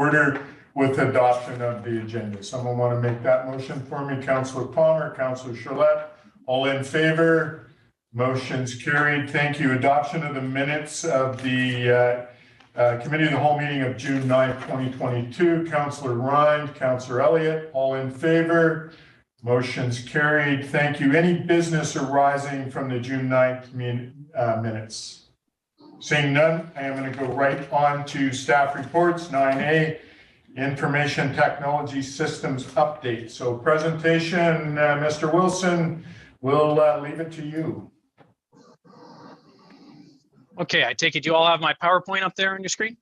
order with adoption of the agenda. Someone want to make that motion for me? Councillor Palmer, Councillor Charlotte, all in favor? Motion's carried. Thank you. Adoption of the minutes of the Committee of the Whole meeting of June 9th, 2022. Councillor Rind, Councillor Elliott, all in favor? Motion's carried. Thank you. Any business arising from the June 9th minutes? Seeing none, I am going to go right on to staff reports. 9A, Information Technology Systems Update. So presentation, Mr. Wilson, we'll leave it to you. Okay, I take it you all have my PowerPoint up there on your screen?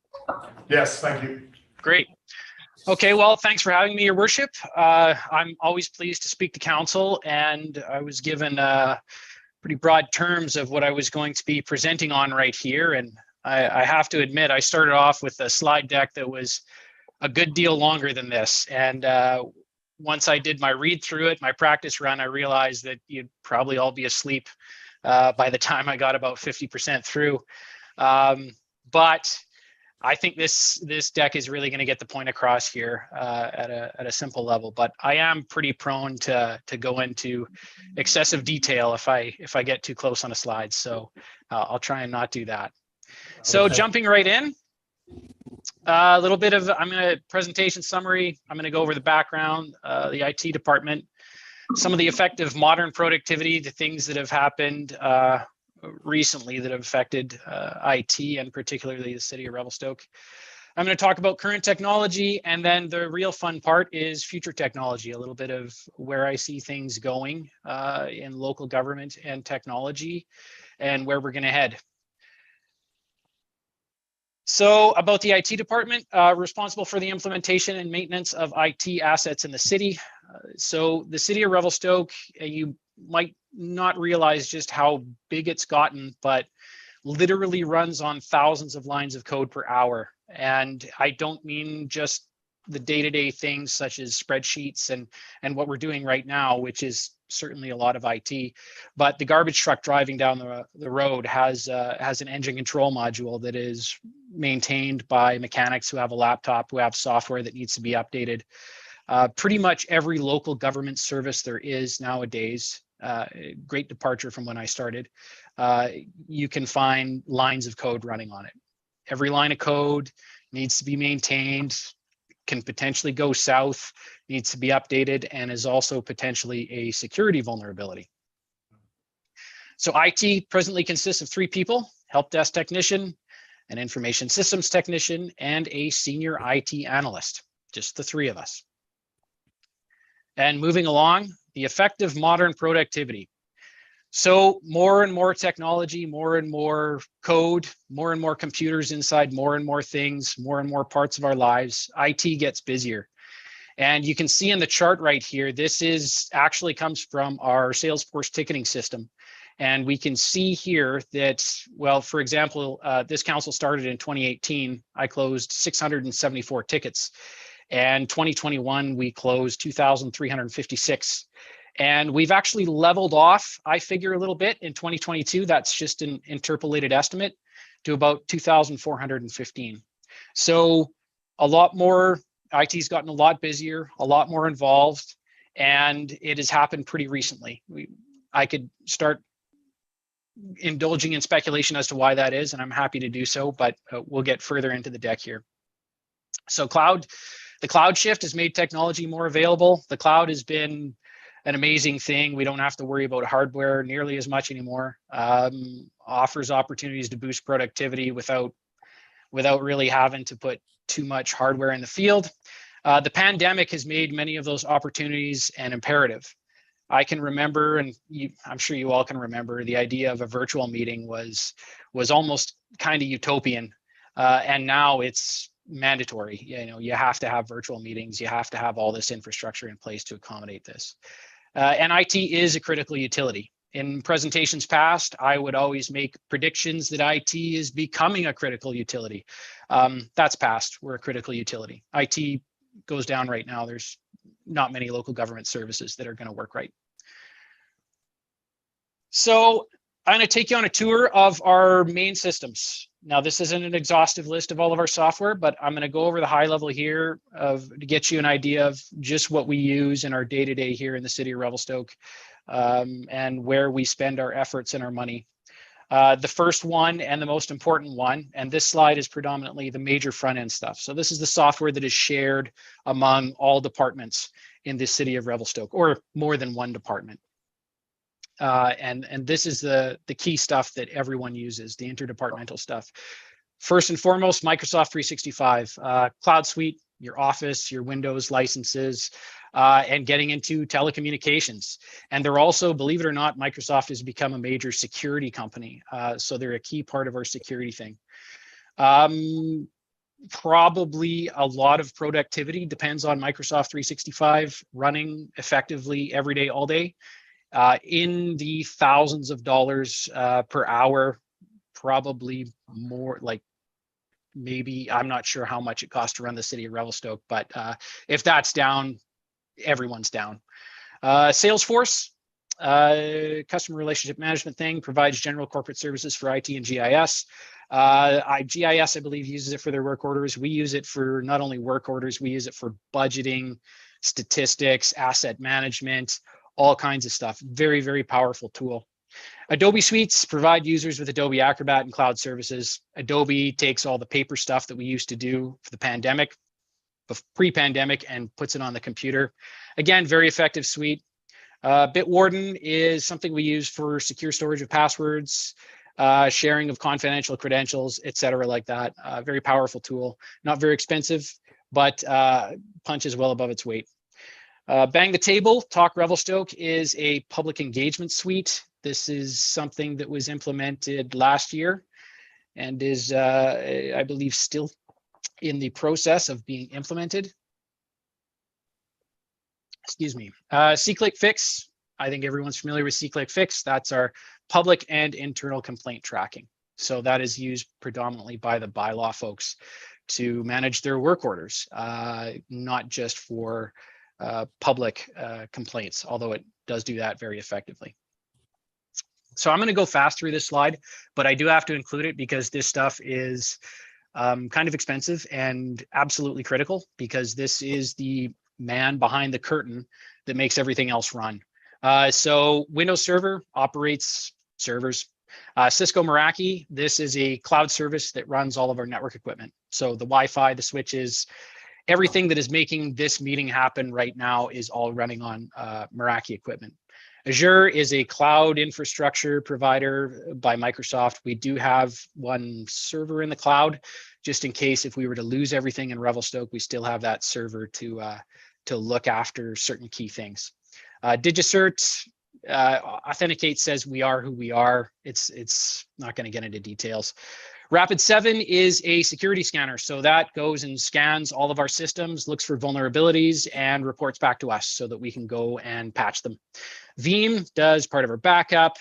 Yes, thank you. Great. Okay, well, thanks for having me, Your Worship. I'm always pleased to speak to council, and I was given pretty broad terms of what I was going to be presenting on right here. And I have to admit, I started off with a slide deck that was a good deal longer than this. And once I did my read through it, my practice run, I realized that you'd probably all be asleep by the time I got about 50% through. But I think this deck is really going to get the point across here at a simple level. But I am pretty prone to go into excessive detail if I get too close on a slide. So I'll try and not do that. So Okay. Jumping right in, a little bit of presentation summary. I'm going to go over the background, the IT department, some of the effective modern productivity, the things that have happened recently that have affected IT and particularly the city of Revelstoke. I'm going to talk about current technology, and then the real fun part is future technology, a little bit of where I see things going in local government and technology and where we're going to head. So about the IT department, responsible for the implementation and maintenance of IT assets in the city. So the city of Revelstoke, you might not realize just how big it's gotten, but literally runs on thousands of lines of code per hour. And I don't mean just the day-to-day things such as spreadsheets and what we're doing right now, which is certainly a lot of IT, but the garbage truck driving down the road has an engine control module that is maintained by mechanics who have a laptop, who have software that needs to be updated. Pretty much every local government service there is nowadays, great departure from when I started, you can find lines of code running on it. Every line of code needs to be maintained, can potentially go south, needs to be updated, and is also potentially a security vulnerability. So IT presently consists of 3 people: help desk technician, an information systems technician, and a senior IT analyst, just the 3 of us. And moving along, the effective modern productivity. So more and more technology, more and more code, more and more computers inside more and more things, more and more parts of our lives, IT gets busier. And you can see in the chart right here, this is actually comes from our Salesforce ticketing system. And we can see here that, well, for example, this council started in 2018. I closed 674 tickets. And 2021, we closed 2,356. And we've actually leveled off, I figure, a little bit in 2022. That's just an interpolated estimate to about 2,415. So a lot more, IT's gotten a lot busier, a lot more involved, and it has happened pretty recently. I could start indulging in speculation as to why that is, and I'm happy to do so, but we'll get further into the deck here. So the cloud shift has made technology more available. The cloud has been an amazing thing. We don't have to worry about hardware nearly as much anymore. Offers opportunities to boost productivity without really having to put too much hardware in the field. The pandemic has made many of those opportunities an imperative. I can remember, and I'm sure you all can remember, the idea of a virtual meeting was almost kind of utopian, and now it's mandatory. You know, you have to have virtual meetings. You have to have all this infrastructure in place to accommodate this. And IT is a critical utility. In presentations past, I would always make predictions that IT is becoming a critical utility. That's past. We're a critical utility. IT goes down right now. There's not many local government services that are going to work right. So I'm going to take you on a tour of our main systems. Now, this isn't an exhaustive list of all of our software, but I'm going to go over the high level here to get you an idea of just what we use in our day-to-day here in the city of Revelstoke, and where we spend our efforts and our money. The first one and the most important one, and this slide is predominantly the major front-end stuff. So this is the software that is shared among all departments in the city of Revelstoke, or more than one department. And this is the key stuff that everyone uses, the interdepartmental stuff. First and foremost, Microsoft 365, Cloud Suite, your Office, your Windows licenses, and getting into telecommunications. And they're also, believe it or not, Microsoft has become a major security company. So they're a key part of our security thing. Probably a lot of productivity depends on Microsoft 365 running effectively every day, all day. In the thousands of dollars per hour, probably more, like maybe, I'm not sure how much it costs to run the city of Revelstoke, but if that's down, everyone's down. Salesforce, customer relationship management thing, provides general corporate services for IT and GIS. GIS, I believe, uses it for their work orders. We use it for not only work orders, we use it for budgeting, statistics, asset management, all kinds of stuff. Very, very powerful tool. Adobe Suites provide users with Adobe Acrobat and cloud services. Adobe takes all the paper stuff that we used to do for the pandemic, pre-pandemic, and puts it on the computer. Again, very effective suite. Bitwarden is something we use for secure storage of passwords, sharing of confidential credentials, etc., like that. Very powerful tool. Not very expensive, but punches well above its weight. Bang the Table, Talk Revelstoke is a public engagement suite. This is something that was implemented last year and is, I believe, still in the process of being implemented. Excuse me. C-Click Fix, I think everyone's familiar with C-Click Fix. That's our public and internal complaint tracking. So that is used predominantly by the bylaw folks to manage their work orders, not just for public complaints, although it does do that very effectively. So I'm going to go fast through this slide, but I do have to include it because this stuff is kind of expensive and absolutely critical, because this is the man behind the curtain that makes everything else run. So Windows Server operates servers. Cisco Meraki, this is a cloud service that runs all of our network equipment. So the Wi-Fi, the switches, everything that is making this meeting happen right now is all running on Meraki equipment. Azure is a cloud infrastructure provider by Microsoft. We do have one server in the cloud, just in case if we were to lose everything in Revelstoke, we still have that server to look after certain key things. DigiCert Authenticate says we are who we are. It's not going to get into details. Rapid7 is a security scanner. So that goes and scans all of our systems, looks for vulnerabilities, and reports back to us so that we can go and patch them. Veeam does part of our backup.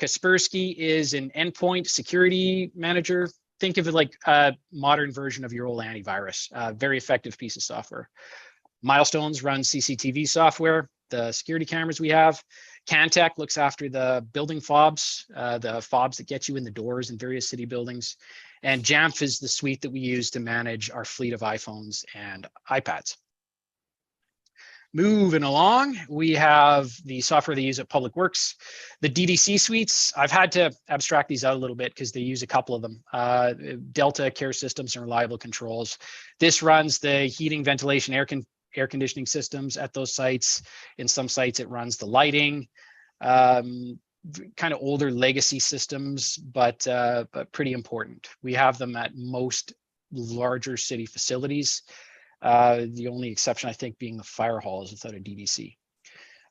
Kaspersky is an endpoint security manager. Think of it like a modern version of your old antivirus. Very effective piece of software. Milestones runs CCTV software, the security cameras we have. Cantech looks after the building fobs, the fobs that get you in the doors in various city buildings. And Jamf is the suite that we use to manage our fleet of iPhones and iPads. Moving along, we have the software they use at Public Works. The DDC suites, I've had to abstract these out a little bit because they use a couple of them. Delta Care Systems and Reliable Controls. This runs the heating, ventilation, air conditioning systems at those sites. In some sites, it runs the lighting. Kind of older legacy systems, but pretty important. We have them at most larger city facilities. The only exception, I think, being the fire hall is without a DDC.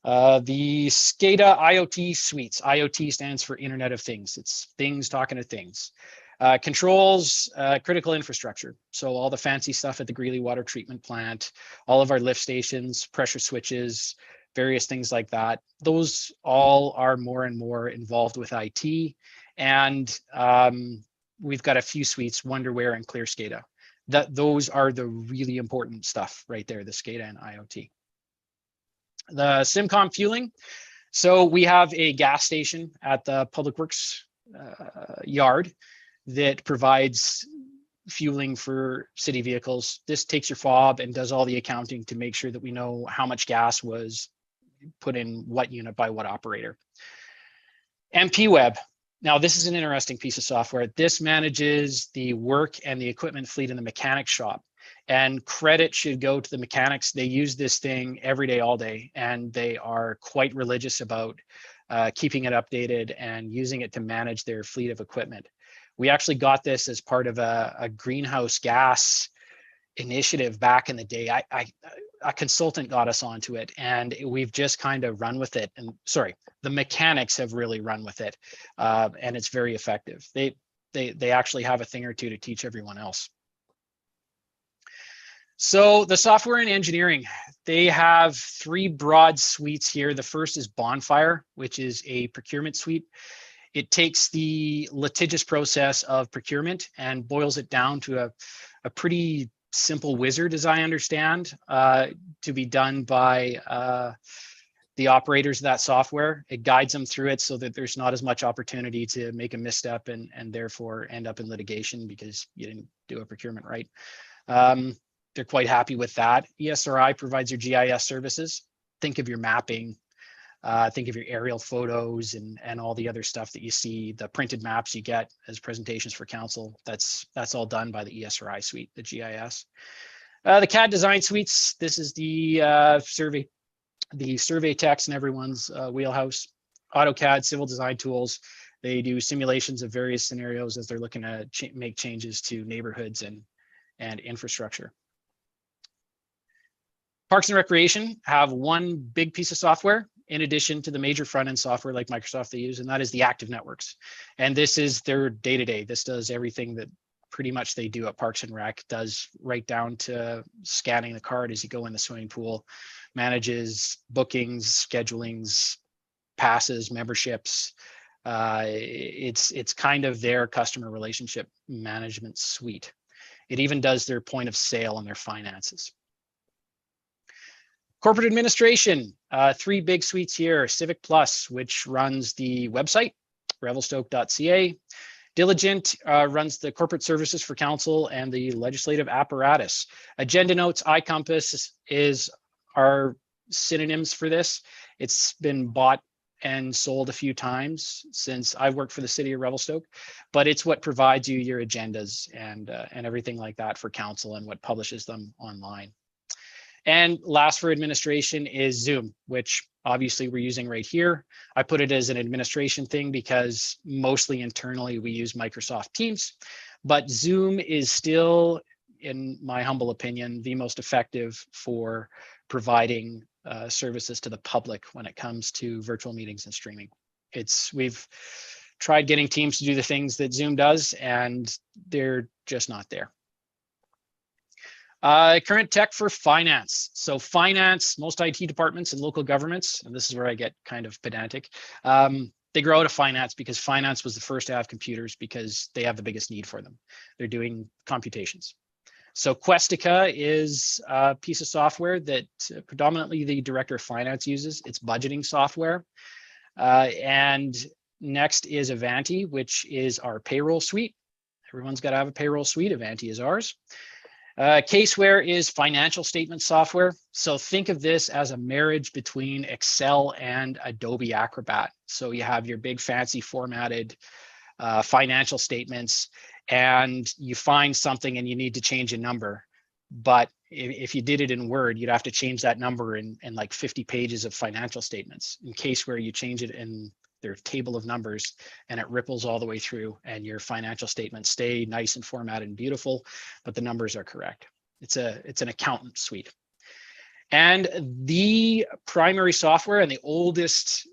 The Scada Iot Suites. IoT stands for Internet of Things. It's things talking to things. Controls critical infrastructure. So all the fancy stuff at the Greeley Water Treatment Plant, all of our lift stations, pressure switches, various things like that. Those all are more and more involved with IT. And we've got a few suites, Wonderware and ClearScada. Those are the really important stuff right there, the SCADA and IoT. The SimCom fueling. So we have a gas station at the Public Works yard that provides fueling for city vehicles. This takes your fob and does all the accounting to make sure that we know how much gas was put in what unit by what operator. MP Web. Now, this is an interesting piece of software. This manages the work and the equipment fleet in the mechanic shop. And credit should go to the mechanics. They use this thing every day, all day, and they are quite religious about keeping it updated and using it to manage their fleet of equipment. We actually got this as part of a greenhouse gas initiative back in the day. A consultant got us onto it, and we've just kind of run with it. And sorry, the mechanics have really run with it, and it's very effective. They actually have a thing or two to teach everyone else. So the software and engineering, they have three broad suites here. The first is Bonfire, which is a procurement suite. It takes the litigious process of procurement and boils it down to a pretty simple wizard, as I understand, to be done by the operators of that software. It guides them through it so that there's not as much opportunity to make a misstep and therefore end up in litigation because you didn't do a procurement right. They're quite happy with that. ESRI provides your GIS services. Think of your mapping, think of your aerial photos and all the other stuff that you see, the printed maps you get as presentations for council. That's all done by the ESRI suite, the GIS. The Cad Design Suites, this is the survey text in everyone's wheelhouse. AutoCAD, civil design tools. They do simulations of various scenarios as they're looking to make changes to neighborhoods and infrastructure. Parks and Recreation have one big piece of software in addition to the major front-end software like Microsoft they use, and that is the Active Networks. And this is their day-to-day. This does everything that pretty much they do at Parks and Rec, does right down to scanning the card as you go in the swimming pool, manages bookings, schedulings, passes, memberships. It's kind of their customer relationship management suite. It even does their point of sale and their finances. Corporate administration, three big suites here. Civic Plus, which runs the website, revelstoke.ca. Diligent runs the corporate services for council and the legislative apparatus. Agenda Notes, iCompass are synonyms for this. It's been bought and sold a few times since I've worked for the city of Revelstoke, but it's what provides you your agendas and everything like that for council and what publishes them online. And last for administration is Zoom, which obviously we're using right here. I put it as an administration thing because mostly internally we use Microsoft Teams, but Zoom is still, in my humble opinion, the most effective for providing services to the public when it comes to virtual meetings and streaming. We've tried getting Teams to do the things that Zoom does, and they're just not there. Current tech for finance. So finance, most IT departments and local governments, and this is where I get kind of pedantic, they grow out of finance because finance was the first to have computers because they have the biggest need for them. They're doing computations. So Questica is a piece of software that predominantly the director of finance uses. It's budgeting software. And next is Avanti, which is our payroll suite. Everyone's got to have a payroll suite. Avanti is ours. Caseware is financial statement software. So think of this as a marriage between Excel and Adobe Acrobat. So you have your big fancy formatted financial statements, and you find something and you need to change a number. But if you did it in Word, you'd have to change that number in like 50 pages of financial statements. In Caseware, you change it in their table of numbers and it ripples all the way through, and your financial statements stay nice and formatted and beautiful, but the numbers are correct. It's an accountant suite. And the primary software and the oldest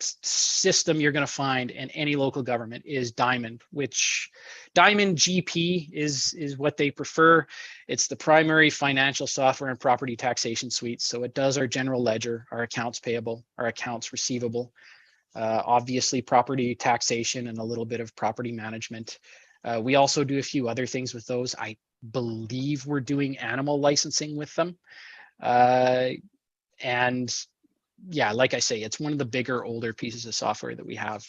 system you're going to find in any local government is Diamond, which Diamond GP is what they prefer. It's the primary financial software and property taxation suite. So it does our general ledger, our accounts payable, our accounts receivable, obviously property taxation and a little bit of property management. We also do a few other things with those. I believe we're doing animal licensing with them. And yeah, like I say, it's one of the bigger, older pieces of software that we have.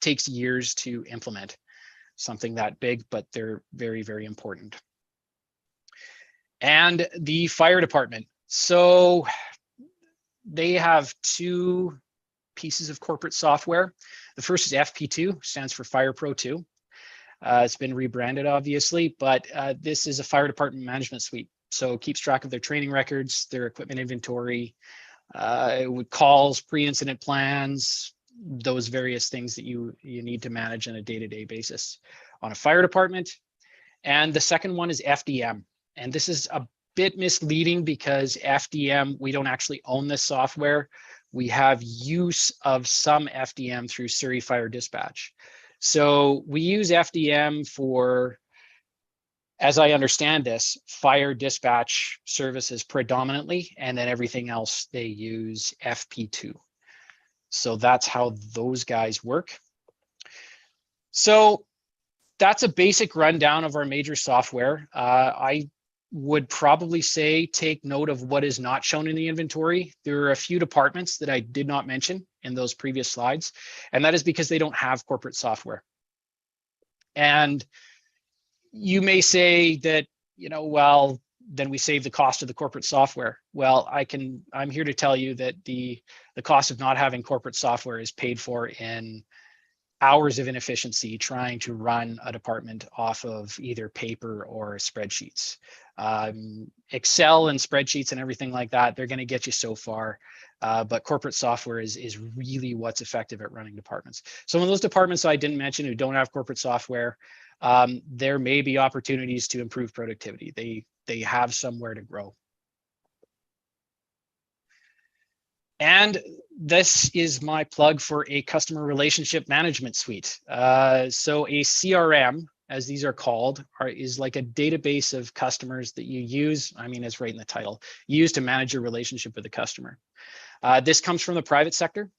Takes years to implement something that big, but they're very, very important. And the fire department. So they have two pieces of corporate software. The first is FP2, stands for Fire Pro 2. It's been rebranded, obviously, but this is a fire department management suite. So it keeps track of their training records, their equipment inventory, calls, pre-incident plans, those various things that you need to manage on a day-to-day basis on a fire department. And the second one is FDM. And this is a bit misleading because FDM, we don't actually own this software. We have use of some FDM through Surrey Fire Dispatch. So we use FDM for, as I understand this, fire dispatch services predominantly, and then everything else they use FP2. So that's how those guys work. So that's a basic rundown of our major software. I would probably say take note of what is not shown in the inventory. There are a few departments that I did not mention in those previous slides, and that is because they don't have corporate software. And you may say that, you know, well, then we save the cost of the corporate software. Well, I'm here to tell you that the cost of not having corporate software is paid for in hours of inefficiency trying to run a department off of either paper or spreadsheets. Excel and spreadsheets and everything like that, they're going to get you so far. But corporate software is really what's effective at running departments. Some of those departments I didn't mention who don't have corporate software, there may be opportunities to improve productivity. They have somewhere to grow. And this is my plug for a customer relationship management suite. So a CRM, as these are called, is like a database of customers that you use. I mean, it's right in the title. Use to manage your relationship with the customer. This comes from the private sector.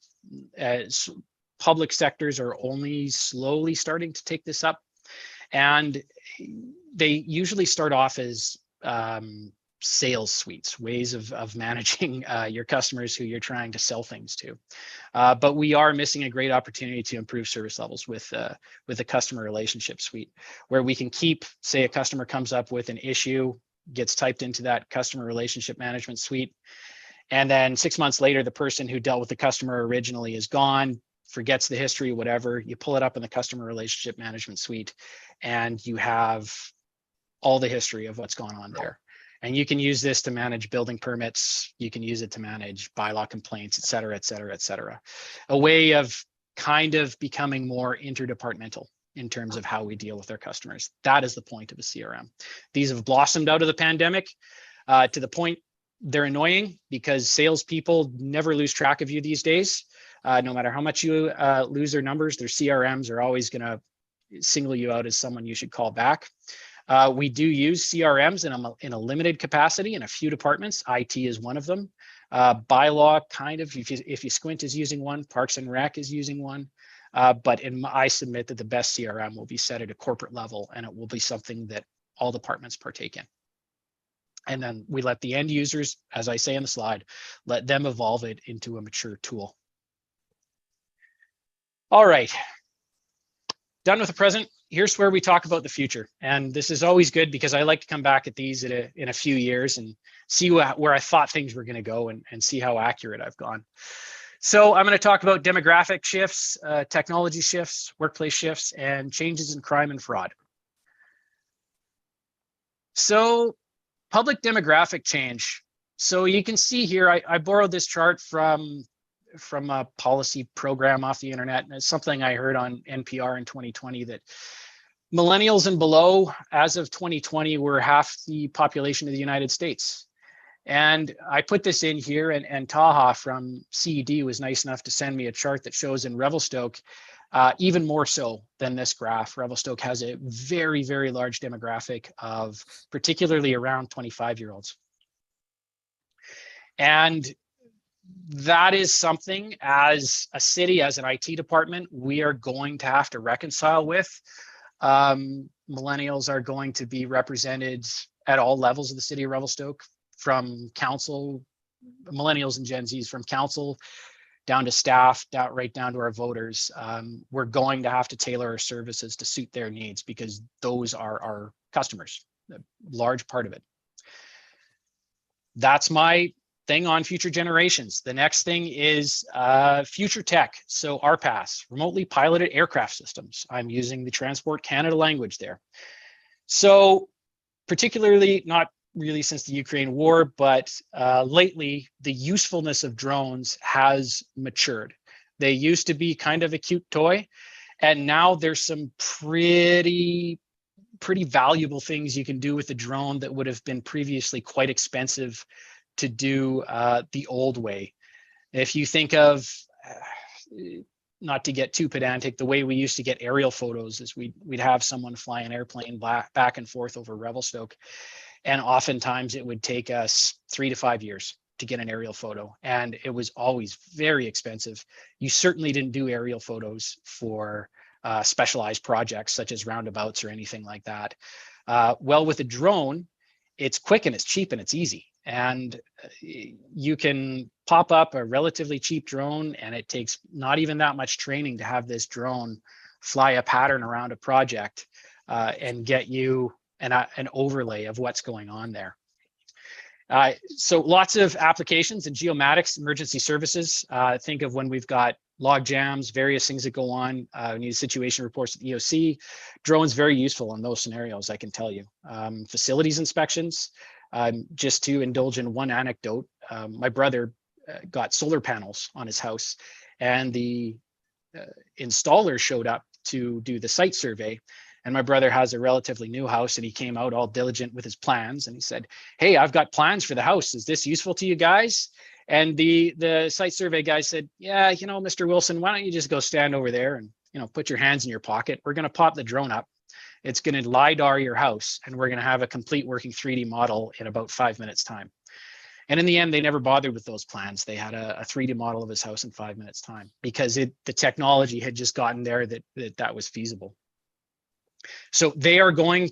Public sectors are only slowly starting to take this up. And they usually start off as sales suites, ways of managing your customers who you're trying to sell things to. But we are missing a great opportunity to improve service levels with the customer relationship suite, where we can keep, say a customer comes up with an issue, gets typed into that customer relationship management suite. And then 6 months later, the person who dealt with the customer originally is gone, forgets the history, whatever. You pull it up in the customer relationship management suite, and you have all the history of what's gone on there. And you can use this to manage building permits. You can use it to manage bylaw complaints, et cetera, et cetera, et cetera. A way of kind of becoming more interdepartmental in terms of how we deal with our customers. That is the point of a CRM. These have blossomed out of the pandemic to the point they're annoying because salespeople never lose track of you these days. No matter how much you lose their numbers, their CRMs are always going to single you out as someone you should call back. We do use CRMs in a limited capacity in a few departments. IT is one of them. Bylaw, kind of, if you squint, is using one. Parks and Rec is using one. But I submit that the best CRM will be set at a corporate level, and it will be something that all departments partake in. And then we let the end users, as I say in the slide, let them evolve it into a mature tool. All right, done with the present. Here's where we talk about the future. And this is always good because I like to come back at these in a few years and see where I thought things were going to go and see how accurate I've gone. So I'm going to talk about demographic shifts, technology shifts, workplace shifts, and changes in crime and fraud. So public demographic change. So you can see here, I borrowed this chart from a policy program off the internet, and it's something I heard on NPR in 2020 that millennials and below, as of 2020, were half the population of the United States. And I put this in here, and Taha from CED was nice enough to send me a chart that shows in Revelstoke, even more so than this graph. Revelstoke has a very, very large demographic of particularly around 25-year-olds. And that is something, as a city, as an IT department, we are going to have to reconcile with. Millennials are going to be represented at all levels of the city of Revelstoke, from council millennials and Gen Zs, from council down to staff, right down to our voters. We're going to have to tailor our services to suit their needs, because those are our customers, a large part of it. That's my thing on future generations. The next thing is future tech. So RPAS, remotely piloted aircraft systems. I'm using the Transport Canada language there. So particularly, not really since the Ukraine war, but lately the usefulness of drones has matured. They used to be kind of a cute toy, and now there's some pretty valuable things you can do with a drone that would have been previously quite expensive to do the old way. If you think of, not to get too pedantic, the way we used to get aerial photos is we'd have someone fly an airplane back and forth over Revelstoke. And oftentimes it would take us 3 to 5 years to get an aerial photo. And it was always very expensive. You certainly didn't do aerial photos for specialized projects such as roundabouts or anything like that. Well, with a drone, it's quick and it's cheap and it's easy. And you can pop up a relatively cheap drone, and it takes not even that much training to have this drone fly a pattern around a project and get you an overlay of what's going on there. So lots of applications in geomatics, emergency services. Think of when we've got log jams, various things that go on. We need situation reports at EOC. Drones very useful in those scenarios, I can tell you. Facilities inspections. Just to indulge in one anecdote, my brother got solar panels on his house, and the installer showed up to do the site survey. And my brother has a relatively new house, and he came out all diligent with his plans, and he said, "Hey, I've got plans for the house. Is this useful to you guys?" And the site survey guy said, "Yeah, you know, Mr. Wilson, why don't you just go stand over there and, you know, put your hands in your pocket. We're going to pop the drone up. It's going to LiDAR your house, and we're going to have a complete working 3D model in about 5 minutes time." And in the end, they never bothered with those plans. They had a 3D model of his house in 5 minutes time, because the technology had just gotten there that was feasible. So we are going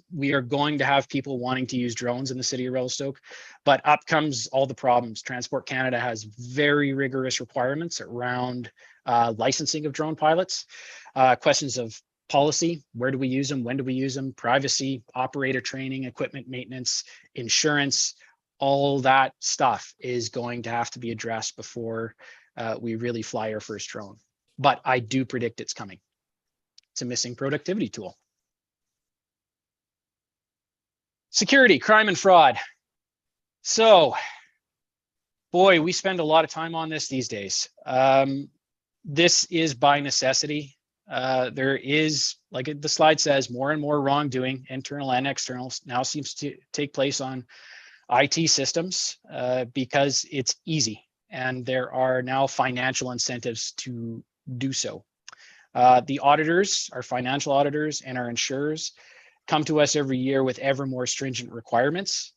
to have people wanting to use drones in the city of Revelstoke, but up comes all the problems. Transport Canada has very rigorous requirements around licensing of drone pilots, questions of policy, where do we use them, when do we use them, privacy, operator training, equipment maintenance, insurance, all that stuff is going to have to be addressed before we really fly our first drone. But I do predict it's coming. It's a missing productivity tool. Security, crime and fraud. So, boy, we spend a lot of time on this these days. This is by necessity. There is, like the slide says, more and more wrongdoing, internal and external, now seems to take place on IT systems because it's easy, and there are now financial incentives to do so. The auditors, our financial auditors and our insurers, come to us every year with ever more stringent requirements.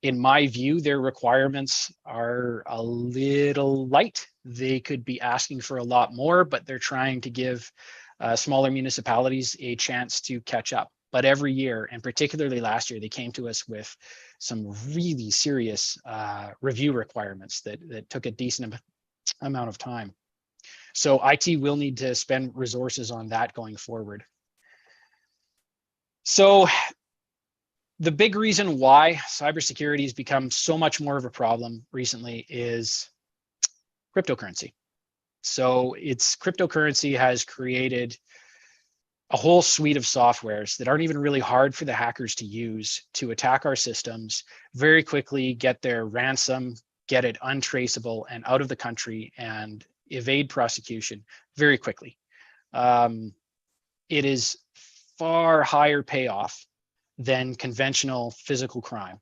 In my view, their requirements are a little light. They could be asking for a lot more, but they're trying to give smaller municipalities a chance to catch up. But every year, and particularly last year, they came to us with some really serious review requirements that took a decent amount of time. So IT will need to spend resources on that going forward. So the big reason why cybersecurity has become so much more of a problem recently is cryptocurrency. So cryptocurrency has created a whole suite of softwares that aren't even really hard for the hackers to use to attack our systems, very quickly get their ransom, get it untraceable and out of the country, and evade prosecution very quickly. It is far higher payoff than conventional physical crime,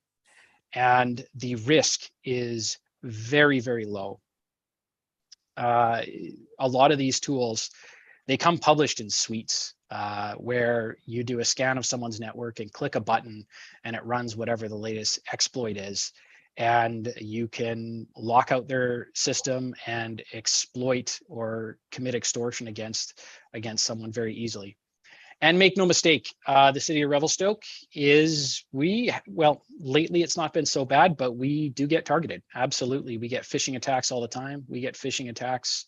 and the risk is very, very low. A lot of these tools, they come published in suites where you do a scan of someone's network and click a button and it runs whatever the latest exploit is, and you can lock out their system and exploit or commit extortion against someone very easily. And make no mistake, the city of Revelstoke well, lately it's not been so bad, but we do get targeted. Absolutely. We get phishing attacks all the time. We get phishing attacks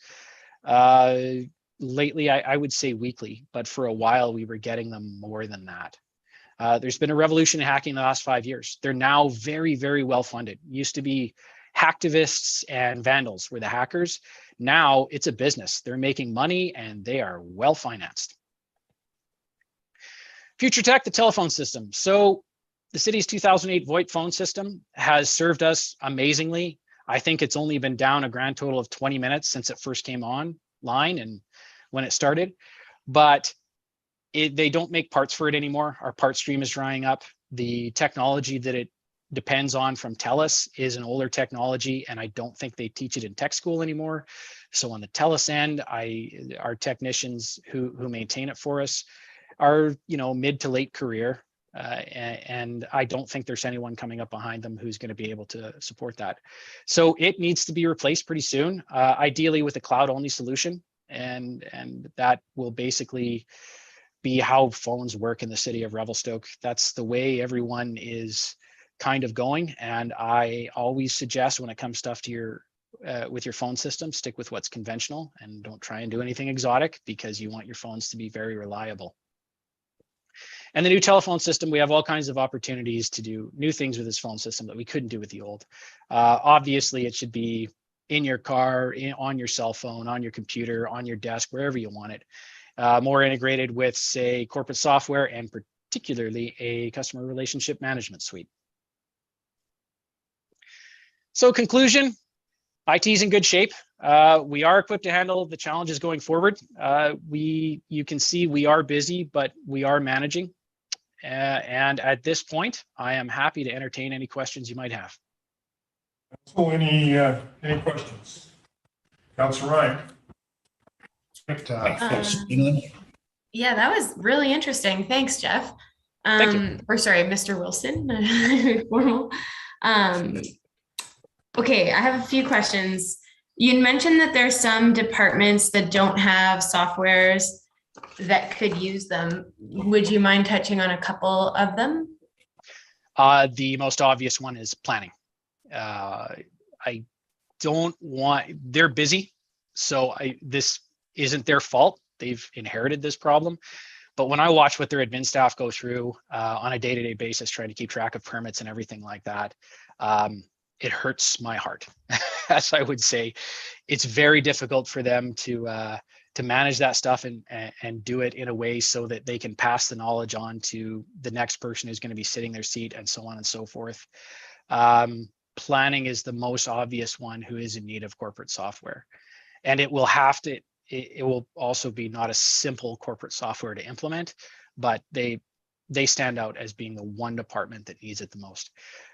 lately, I would say weekly, but for a while we were getting them more than that. There's been a revolution in hacking in the last 5 years. They're now very, very well funded. Used to be hacktivists and vandals were the hackers. Now it's a business. They're making money and they are well financed. Future Tech, the telephone system. So the city's 2008 VoIP phone system has served us amazingly. I think it's only been down a grand total of 20 minutes since it first came online and when it started, but they don't make parts for it anymore. Our part stream is drying up. The technology that it depends on from TELUS is an older technology, and I don't think they teach it in tech school anymore. So on the TELUS end, our technicians who maintain it for us are, mid to late career, and I don't think there's anyone coming up behind them who's going to be able to support that. So it needs to be replaced pretty soon, ideally with a cloud-only solution, and that will basically be how phones work in the city of Revelstoke. That's the way everyone is kind of going, and I always suggest when it comes stuff to with your phone system, stick with what's conventional and don't try and do anything exotic, because you want your phones to be very reliable. And the new telephone system, we have all kinds of opportunities to do new things with this phone system that we couldn't do with the old. Obviously, it should be in your car, on your cell phone, on your computer, on your desk, wherever you want it. More integrated with, say, corporate software, and particularly a customer relationship management suite. So conclusion, IT is in good shape. We are equipped to handle the challenges going forward. You can see we are busy, but we are managing. And at this point, I am happy to entertain any questions you might have. So any questions? Councilor Ryan. Yeah, that was really interesting. Thanks, Jeff. Thank you. Or sorry, Mr. Wilson. Formal. Okay, I have a few questions. You mentioned that there's some departments that don't have softwares that could use them. Would you mind touching on a couple of them? The most obvious one is planning. I don't want, they're busy, so this isn't their fault. They've inherited this problem. But when I watch what their admin staff go through on a day-to-day basis, trying to keep track of permits and everything like that, it hurts my heart. As I would say, it's very difficult for them to manage that stuff and do it in a way so that they can pass the knowledge on to the next person who's going to be sitting their seat, and so on and so forth. Planning is the most obvious one who is in need of corporate software, and it will also be not a simple corporate software to implement, but they stand out as being the one department that needs it the most.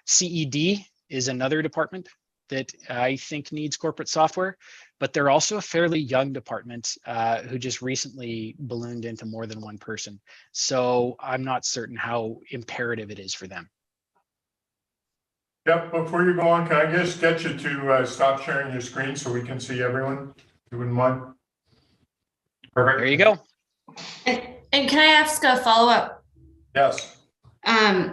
CED is another department that I think needs corporate software, but they're also a fairly young department who just recently ballooned into more than one person. So I'm not certain how imperative it is for them. Yep, before you go on, can I just get you to stop sharing your screen so we can see everyone? If you wouldn't mind. Perfect. There you go. And can I ask a follow-up? Yes.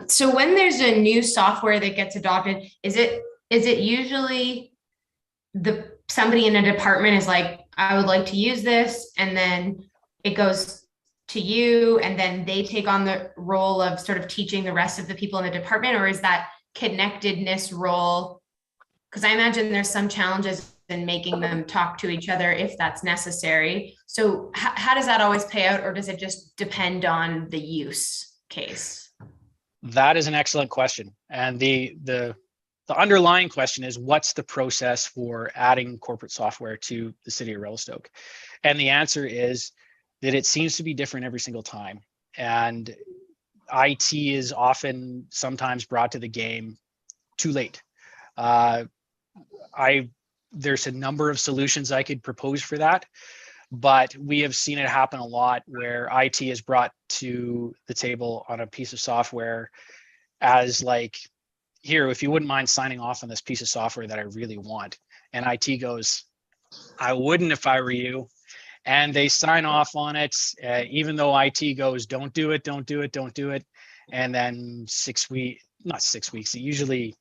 So when there's a new software that gets adopted, is it usually somebody in a department is like, I would like to use this, and then it goes to you, and then they take on the role of sort of teaching the rest of the people in the department? Or is that connectedness role? Because I imagine there's some challenges in making them talk to each other if that's necessary. So how does that always play out, or does it just depend on the use case? That is an excellent question. And the underlying question is, what's the process for adding corporate software to the city of Revelstoke? And the answer is that it seems to be different every single time. And IT is sometimes brought to the game too late. There's a number of solutions I could propose for that, but we have seen it happen a lot where IT is brought to the table on a piece of software as like, here, if you wouldn't mind signing off on this piece of software that I really want. And IT goes, I wouldn't if I were you. and they sign off on it, even though IT goes, don't do it, don't do it, don't do it. And then not 6 weeks, usually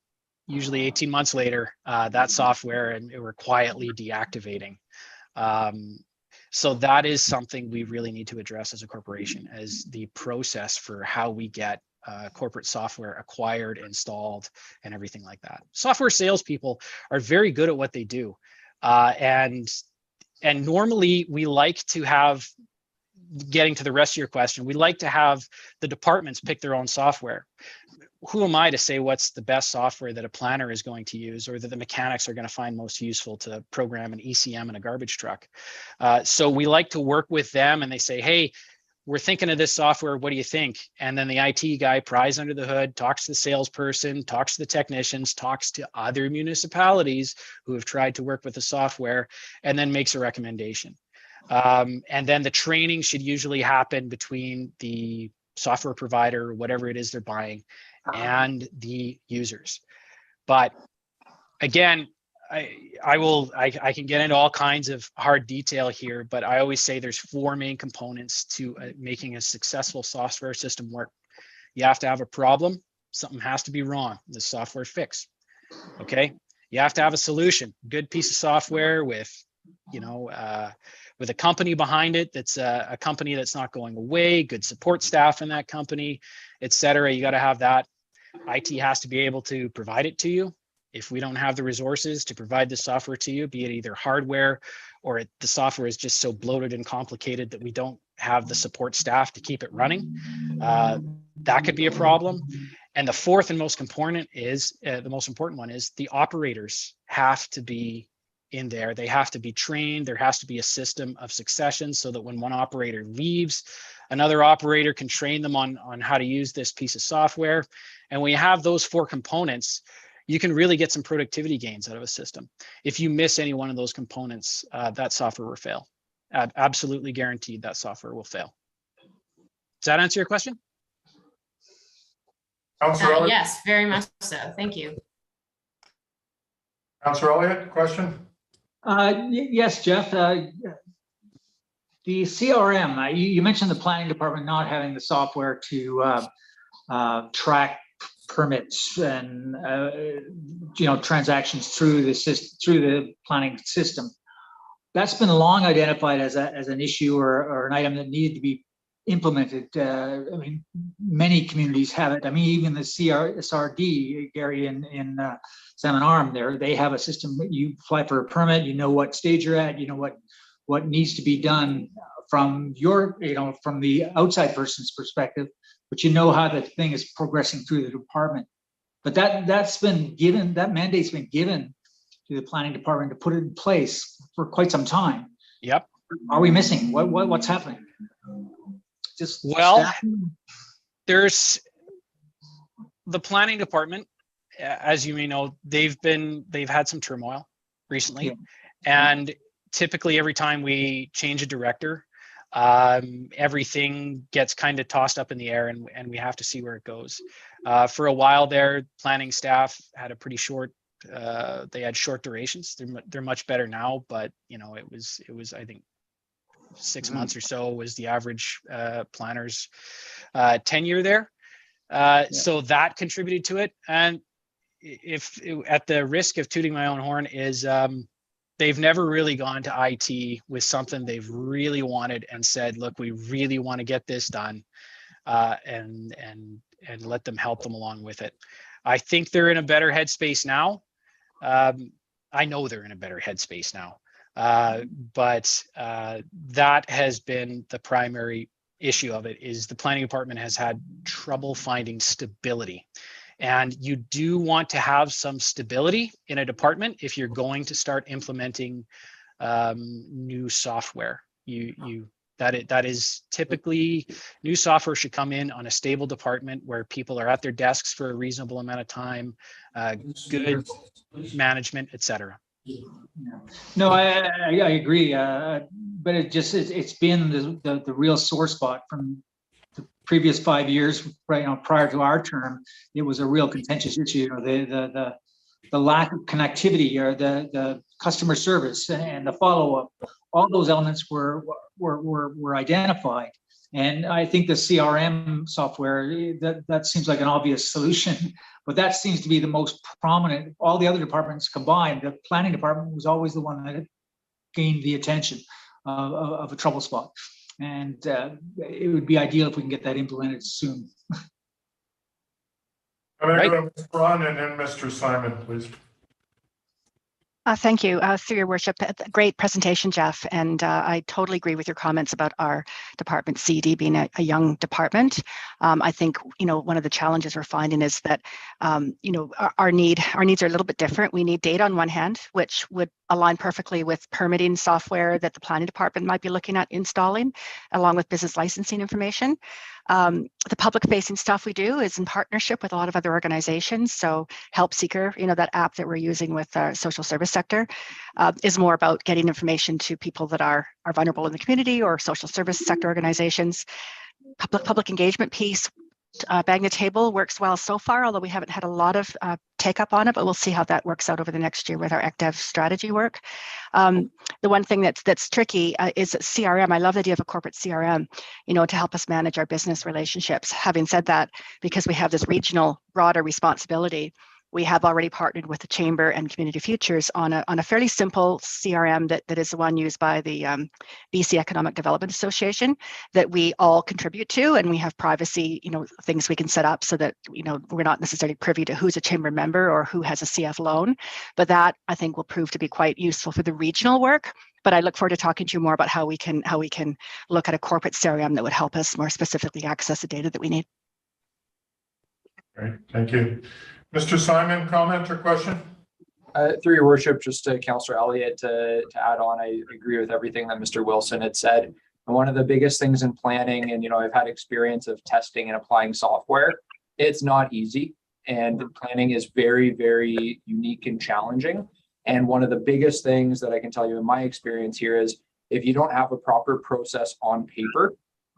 18 months later, that software and we're quietly deactivating. So that is something we really need to address as a corporation, as the process for how we get corporate software acquired, installed, and everything like that. Software salespeople are very good at what they do. And normally we like to have, getting to the rest of your question, we like to have the departments pick their own software. Who am I to say what's the best software that a planner is going to use, or that the mechanics are going to find most useful to program an ECM in a garbage truck? So we like to work with them, and they say, hey, we're thinking of this software, what do you think? And then the IT guy pries under the hood, talks to the salesperson, talks to the technicians, talks to other municipalities who have tried to work with the software, and then makes a recommendation. And then the training should usually happen between the software provider, whatever it is they're buying, and the users. But again, I can get into all kinds of hard detail here, but I always say there's 4 main components to making a successful software system work. You have to have a problem. Something has to be wrong. The software fix. Okay. You have to have a solution, good piece of software with, with a company behind it. That's a company that's not going away, good support staff in that company, et cetera. You got to have that. IT has to be able to provide it to you. If we don't have the resources to provide the software to you, be it either hardware or the software is just so bloated and complicated that we don't have the support staff to keep it running, that could be a problem. And the fourth and most important is, the operators have to be in there. They have to be trained. There has to be a system of succession so that when one operator leaves, another operator can train them on how to use this piece of software. And when you have those 4 components, you can really get some productivity gains out of a system. If you miss any one of those components, that software will fail. Absolutely guaranteed that software will fail. Does that answer your question? Councillor Elliott? Yes, very much so. Thank you. Councillor Elliott, question? Yes, Jeff. The CRM, you mentioned the planning department not having the software to track permits and transactions through the system, through the planning system. That's been long identified as an issue or an item that needed to be implemented. I mean, many communities have it. I mean, even the SRD, Gary, in Salmon Arm, they have a system. You apply for a permit, you know what stage you're at, you know what needs to be done from your, from the outside person's perspective, but you know how the thing is progressing through the department. But that's been given, that mandate's been given to the planning department to put it in place for quite some time. Yep. Are we missing? What's happening? There's the planning department, as you may know, they've had some turmoil recently, yeah. And typically every time we change a director, everything gets kind of tossed up in the air, and we have to see where it goes. For a while there, planning staff had a pretty short, they had short durations. They're much better now, but it was I think 6 months or so was the average planner's tenure there. So that contributed to it. And at the risk of tooting my own horn, is they've never really gone to IT with something they've really wanted and said, look, we really want to get this done, and let them help them along with it. I think they're in a better headspace now. I know they're in a better headspace now. But that has been the primary issue of it, is the planning department has had trouble finding stability. And you do want to have some stability in a department if you're going to start implementing new software. That is typically, new software should come in on a stable department where people are at their desks for a reasonable amount of time, good management, etc. No, I agree, but it's been the real sore spot from the previous 5 years, right? Prior to our term, it was a real contentious issue. The lack of connectivity, or the customer service and the follow-up, all those elements were identified. And I think the CRM software, that seems like an obvious solution, but that seems to be the most prominent. All the other departments combined, the planning department was always the one that gained the attention of a trouble spot. And it would be ideal if we can get that implemented soon. I'm going to go to Ms. Braun and then Mr. Simon, please. Thank you, through your worship. Great presentation, Jeff. And I totally agree with your comments about our department CD being a young department. I think, one of the challenges we're finding is that, our needs are a little bit different. We need data on one hand, which would align perfectly with permitting software that the planning department might be looking at installing, along with business licensing information. The public facing stuff we do is in partnership with a lot of other organizations. So Help Seeker, that app that we're using with our social service sector is more about getting information to people that are vulnerable in the community or social service sector organizations. Public engagement piece, bang the table works well so far, although we haven't had a lot of take up on it, but we'll see how that works out over the next year with our ECDEV strategy work. The one thing that's tricky is CRM. I love the idea of a corporate CRM, to help us manage our business relationships. Having said that, because we have this regional broader responsibility, we have already partnered with the Chamber and Community Futures on a fairly simple CRM that is the one used by the BC Economic Development Association that we all contribute to, and we have privacy, things we can set up so that we're not necessarily privy to who's a Chamber member or who has a CF loan. But that I think will prove to be quite useful for the regional work. But I look forward to talking to you more about how we can look at a corporate CRM that would help us more specifically access the data that we need. Great, thank you. Mr. Simon, comment or question? Through your worship, just to Councillor Elliott to add on, I agree with everything that Mr. Wilson had said. And one of the biggest things in planning, and I've had experience of testing and applying software, it's not easy. And planning is very, very unique and challenging. And one of the biggest things that I can tell you in my experience here is if you don't have a proper process on paper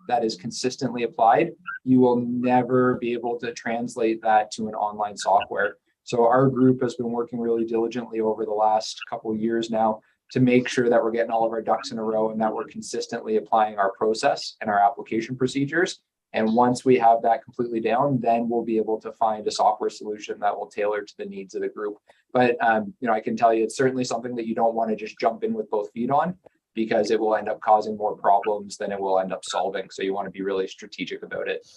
that is consistently applied, you will never be able to translate that to an online software. So our group has been working really diligently over the last couple of years now to make sure that we're getting all of our ducks in a row and that we're consistently applying our process and our application procedures. And once we have that completely down, then we'll be able to find a software solution that will tailor to the needs of the group. But I can tell you it's certainly something that you don't want to just jump in with both feet on, because it will end up causing more problems than it will end up solving. So you want to be really strategic about it.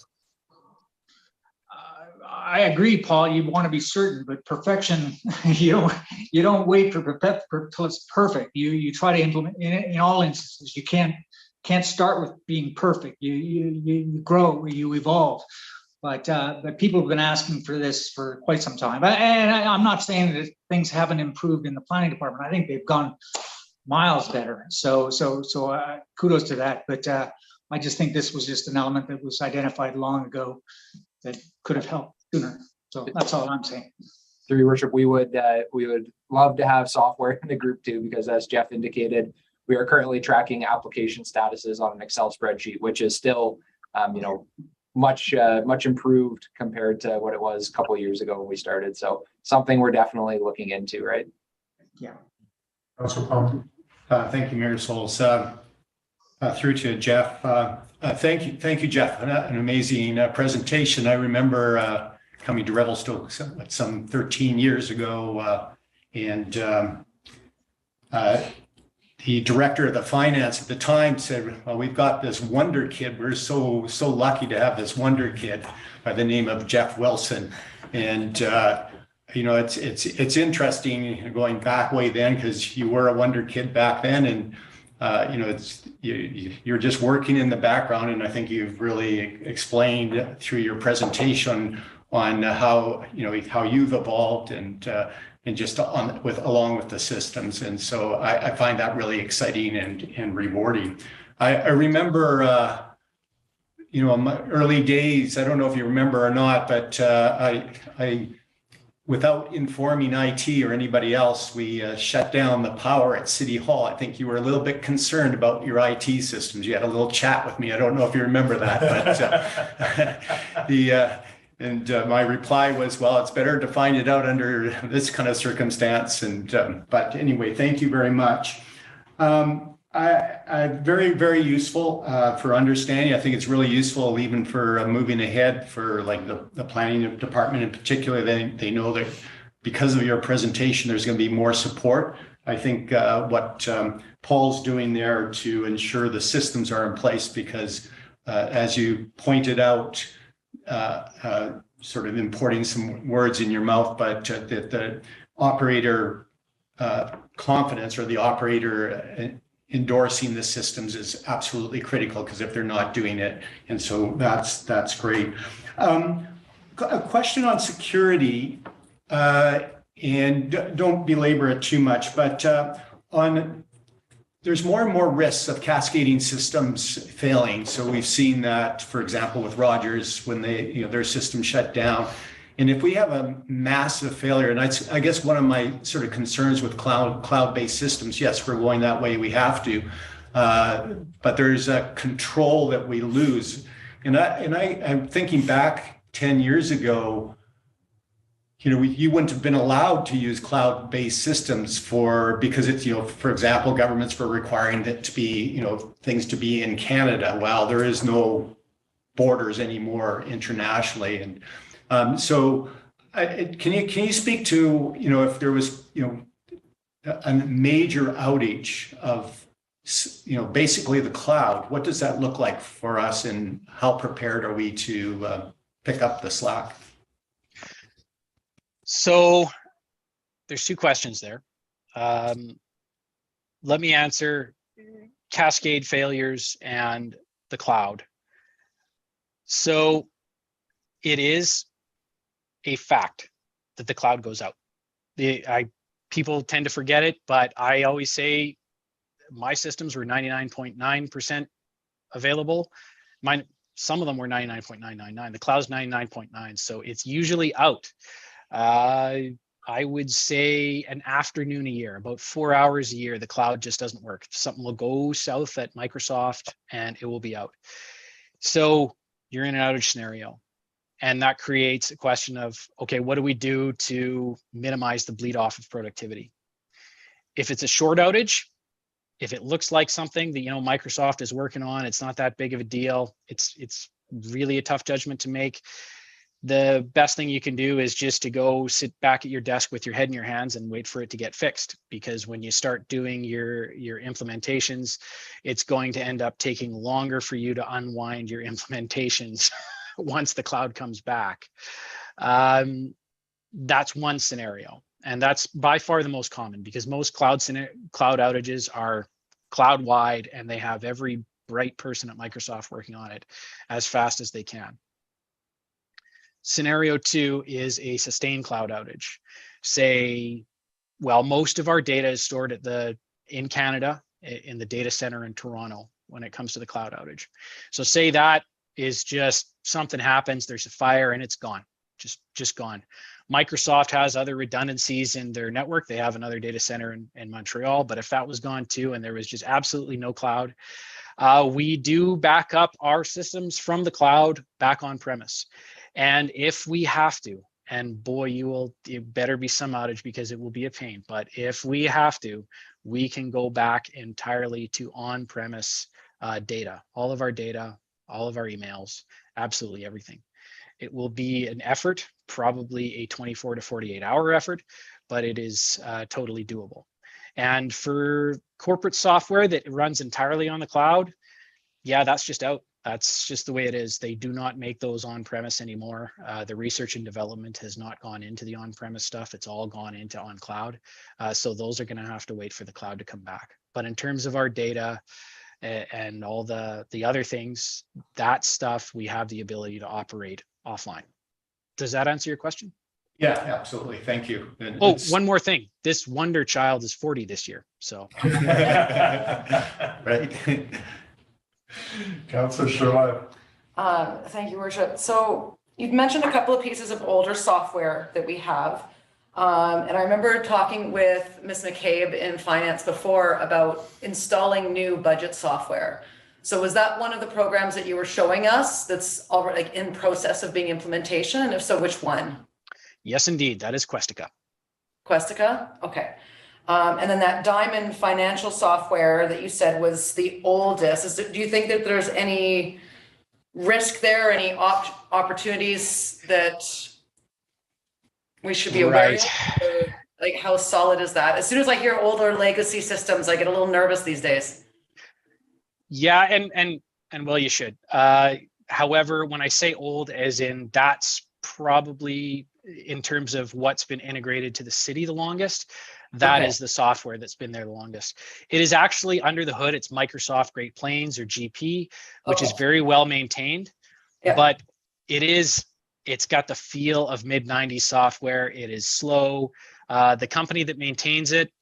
I agree, Paul. You want to be certain, but perfection, you don't wait for till it's perfect. You try to implement in all instances. You can't start with being perfect. You grow, you evolve. But people have been asking for this for quite some time. And I'm not saying that things haven't improved in the planning department. I think they've gone miles better. So kudos to that. But I just think this was just an element that was identified long ago that could have helped sooner. So that's all I'm saying. Through your worship, we would love to have software in the group too, because as Jeff indicated, we are currently tracking application statuses on an Excel spreadsheet, which is still, much improved compared to what it was a couple of years ago when we started. So something we're definitely looking into, right? Yeah. Councilor Palmer. Thank you, Mayor Sulz. Through to Jeff. Thank you, Jeff. An amazing presentation. I remember coming to Revelstoke some 13 years ago, and the director of the finance at the time said, "Well, we've got this wonder kid. We're so lucky to have this wonder kid by the name of Jeff Wilson." And it's interesting going back way then, because you were a wonder kid back then, and you're just working in the background. And I think you've really explained through your presentation on how you've evolved and just along with the systems. And so I find that really exciting and rewarding. I remember, in my early days, I don't know if you remember or not, but I without informing IT or anybody else, we shut down the power at City Hall. I think you were a little bit concerned about your IT systems. You had a little chat with me. I don't know if you remember that, but my reply was, well, it's better to find it out under this kind of circumstance. And but anyway, thank you very much. Very, very useful for understanding. I think it's really useful even for moving ahead for like the planning department in particular. They know that because of your presentation, there's going to be more support. I think what Paul's doing there to ensure the systems are in place, because as you pointed out, sort of importing some words in your mouth, but the operator confidence or the operator endorsing the systems is absolutely critical, because if they're not doing it, and so that's great. A question on security, and don't belabor it too much, but there's more and more risks of cascading systems failing. So we've seen that, for example, with Rogers when their system shut down. And if we have a massive failure, and I guess one of my sort of concerns with cloud-based systems, yes, we're going that way, we have to, but there's a control that we lose. And I'm thinking back 10 years ago, you wouldn't have been allowed to use cloud-based systems because it's, for example, governments were requiring that to be, things to be in Canada. Well, there is no borders anymore internationally. And so can you speak to, if there was, a major outage of, basically the cloud, what does that look like for us, and how prepared are we to pick up the slack? So there's two questions there. Let me answer cascade failures and the cloud. So it is a fact that the cloud goes out. People tend to forget it, but I always say my systems were 99.9% available. Some of them were 99.999. The cloud's 99.9, so it's usually out. I would say an afternoon a year, about 4 hours a year, the cloud just doesn't work. Something will go south at Microsoft and it will be out. So you're in an outage scenario. And that creates a question of, okay, what do we do to minimize the bleed off of productivity? If it's a short outage, if it looks like something that Microsoft is working on, it's not that big of a deal. It's really a tough judgment to make. The best thing you can do is just to go sit back at your desk with your head in your hands and wait for it to get fixed. Because when you start doing your implementations, it's going to end up taking longer for you to unwind your implementations once the cloud comes back. That's one scenario. And that's by far the most common, because most cloud outages are cloud-wide, and they have every bright person at Microsoft working on it as fast as they can. Scenario two is a sustained cloud outage. Most of our data is stored in Canada, in the data center in Toronto when it comes to the cloud outage. So say that is just something happens, there's a fire and it's gone, just gone. Microsoft has other redundancies in their network. They have another data center in Montreal, but if that was gone too and there was just absolutely no cloud, we do back up our systems from the cloud back on premise. And if we have to, and boy, it better be some outage because it will be a pain, but if we have to, we can go back entirely to on-premise data, all of our data, all of our emails, absolutely everything. It will be an effort, probably a 24 to 48 hour effort, but it is totally doable. And for corporate software that runs entirely on the cloud, yeah, that's just out. That's just the way it is. They do not make those on-premise anymore. The research and development has not gone into the on-premise stuff. It's all gone into on-cloud. So those are going to have to wait for the cloud to come back. But in terms of our data and all the other things, that stuff, we have the ability to operate offline. Does that answer your question? Yeah, absolutely. Thank you. And one more thing. This wonder child is 40 this year. So. Right. Councillor Charlotte. Thank you, Worship. So you've mentioned a couple of pieces of older software that we have. And I remember talking with Ms. McCabe in finance before about installing new budget software. So was that one of the programs that you were showing us that's already in process of being implementation? And if so, which one? Yes, indeed. That is Questica. Questica? Okay. And then that Diamond financial software that you said was the oldest. Do you think that there's any risk there, any opportunities that we should be aware of? Or, like, how solid is that? As soon as I hear older legacy systems, I get a little nervous these days. Yeah, and well, you should. However, when I say old, as in that's probably in terms of what's been integrated to the city the longest, that is the software that's been there the longest. It is actually under the hood, it's Microsoft Great Plains or GP, which is very well maintained, but it's got the feel of mid-90s software. It is slow. The company that maintains it,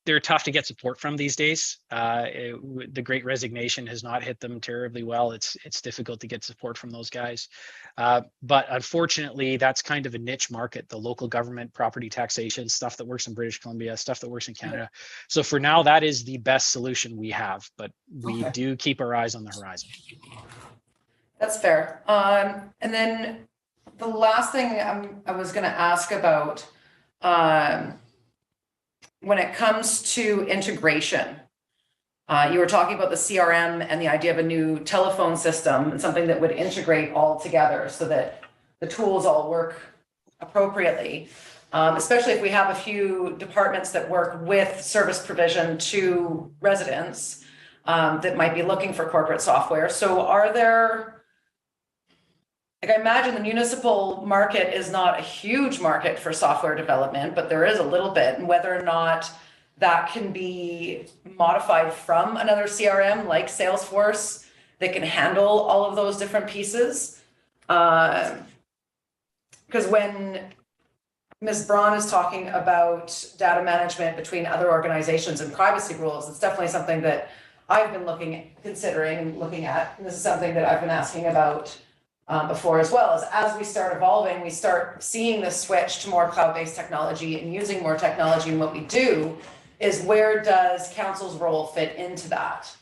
they're tough to get support from these days. The Great Resignation has not hit them terribly well. It's difficult to get support from those guys. But unfortunately, that's kind of a niche market, the local government property taxation, stuff that works in British Columbia, stuff that works in Canada. So for now, that is the best solution we have, but we do keep our eyes on the horizon. That's fair. And then the last thing I was going to ask about, when it comes to integration, you were talking about the CRM and the idea of a new telephone system and something that would integrate all together so that the tools all work appropriately, especially if we have a few departments that work with service provision to residents that might be looking for corporate software. So are there, like, I imagine the municipal market is not a huge market for software development, but there is a little bit, and whether or not that can be modified from another CRM like Salesforce that can handle all of those different pieces. Because when Ms. Braun is talking about data management between other organizations and privacy rules, it's definitely something that I've been considering and looking at. And this is something that I've been asking about before as well. As we start evolving, we start seeing this switch to more cloud-based technology and using more technology in what we do, is where does council's role fit into that?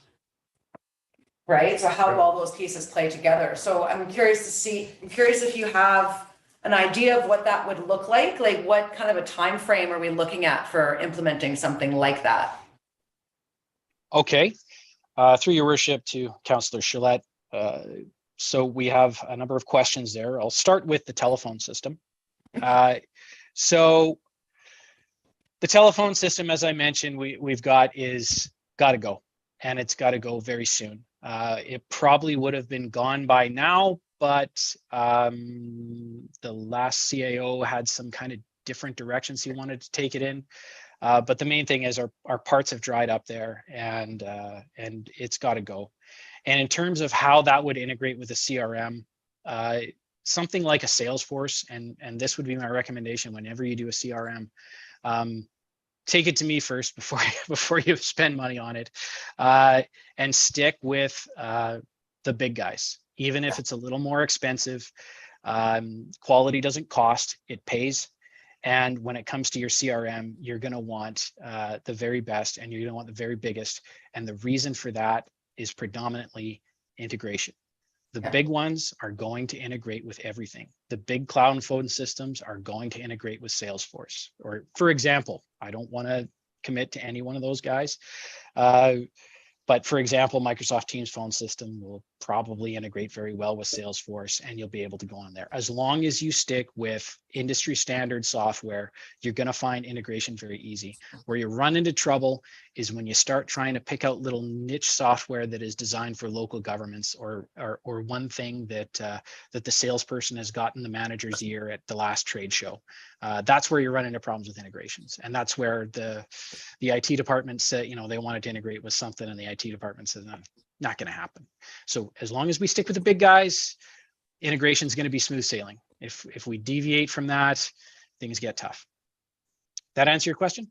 Right? So how do all those pieces play together? So I'm curious if you have an idea of what that would look like what kind of a time frame are we looking at for implementing something like that? Okay. Through your worship to Councillor Gillette, so we have a number of questions there. I'll start with the telephone system. So the telephone system, as I mentioned, we've got to go, and it's got to go very soon. It probably would have been gone by now, but the last CAO had some kind of different directions he wanted to take it in. But the main thing is our parts have dried up there, and it's got to go. And in terms of how that would integrate with a CRM, something like a Salesforce, and this would be my recommendation whenever you do a CRM, take it to me first before you spend money on it, and stick with the big guys. Even if it's a little more expensive, quality doesn't cost, it pays. And when it comes to your CRM, you're going to want the very best, and you're going to want the very biggest. And the reason for that is predominantly integration. The big ones are going to integrate with everything. The big cloud and phone systems are going to integrate with Salesforce. Or, for example, I don't want to commit to any one of those guys, but for example, Microsoft Teams phone system will probably integrate very well with Salesforce, and you'll be able to go on there. As long as you stick with industry standard software, you're going to find integration very easy. Where you run into trouble is when you start trying to pick out little niche software that is designed for local governments, or one thing that that the salesperson has gotten the manager's ear at the last trade show. That's where you run into problems with integrations, and that's where the IT department said, they wanted to integrate with something, and the IT department said, no, not going to happen. So as long as we stick with the big guys, integration is going to be smooth sailing. If we deviate from that, things get tough. That answer your question?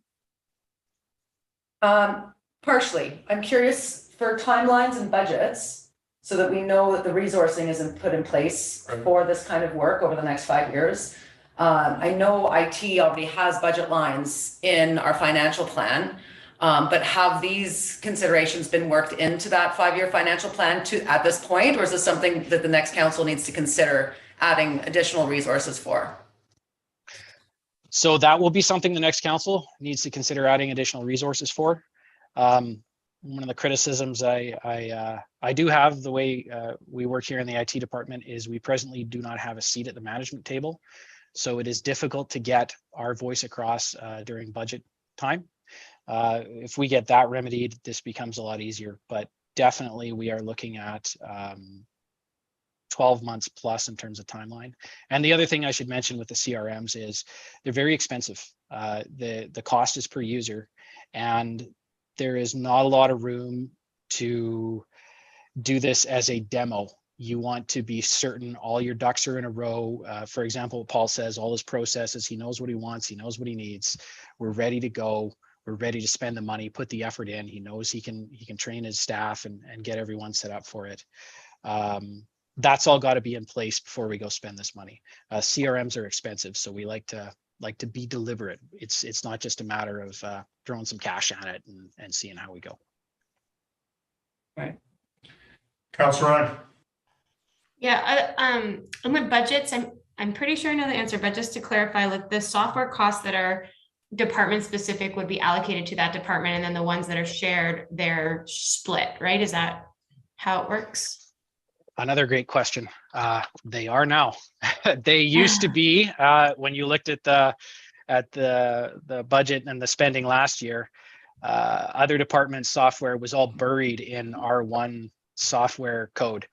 Partially. I'm curious for timelines and budgets so that we know that the resourcing isn't put in place for this kind of work over the next 5 years. I know IT already has budget lines in our financial plan, but have these considerations been worked into that 5-year financial plan at this point, or is this something that the next council needs to consider adding additional resources for? So that will be something the next council needs to consider adding additional resources for. One of the criticisms I do have the way we work here in the IT department is we presently do not have a seat at the management table. So it is difficult to get our voice across during budget time. If we get that remedied, this becomes a lot easier, but definitely we are looking at 12 months plus in terms of timeline. And the other thing I should mention with the CRMs is they're very expensive. The cost is per user, and there is not a lot of room to do this as a demo. You want to be certain all your ducks are in a row. For example, Paul says all his processes, he knows what he wants, he knows what he needs. We're ready to go. We're ready to spend the money, put the effort in. He knows he can train his staff and get everyone set up for it. That's all got to be in place before we go spend this money. CRMs are expensive, so we like to be deliberate. It's not just a matter of throwing some cash at it and seeing how we go. Right. Councillor Ryan. Yeah, on the budgets, I'm pretty sure I know the answer, but just to clarify, like the software costs that are department specific would be allocated to that department, and then the ones that are shared, they're split, right? Is that how it works? Another great question. They are now. They used to be when you looked at the budget and the spending last year. Other departments' software was all buried in R1 software code,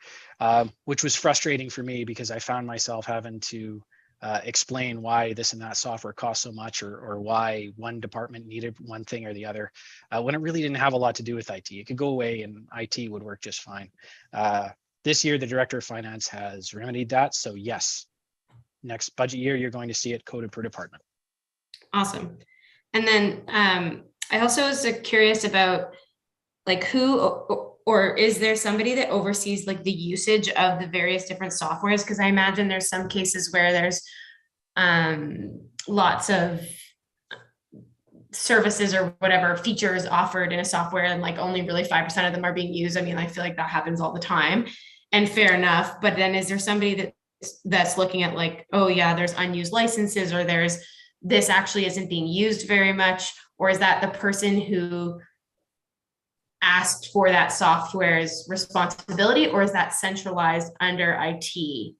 which was frustrating for me because I found myself having to explain why this and that software cost so much, or why one department needed one thing or the other, when it really didn't have a lot to do with IT. It could go away and IT would work just fine. This year, the director of finance has remedied that. So yes, next budget year, you're going to see it coded per department. Awesome. And then I also was curious about like who, or is there somebody that oversees like the usage of the various different softwares? Because I imagine there's some cases where there's lots of services or whatever features offered in a software, and like only really 5% of them are being used. I mean, I feel like that happens all the time, and fair enough. But then is there somebody that's looking at like, oh yeah, there's unused licenses, or there's this actually isn't being used very much, or is that the person who asked for that software's responsibility, or is that centralized under IT?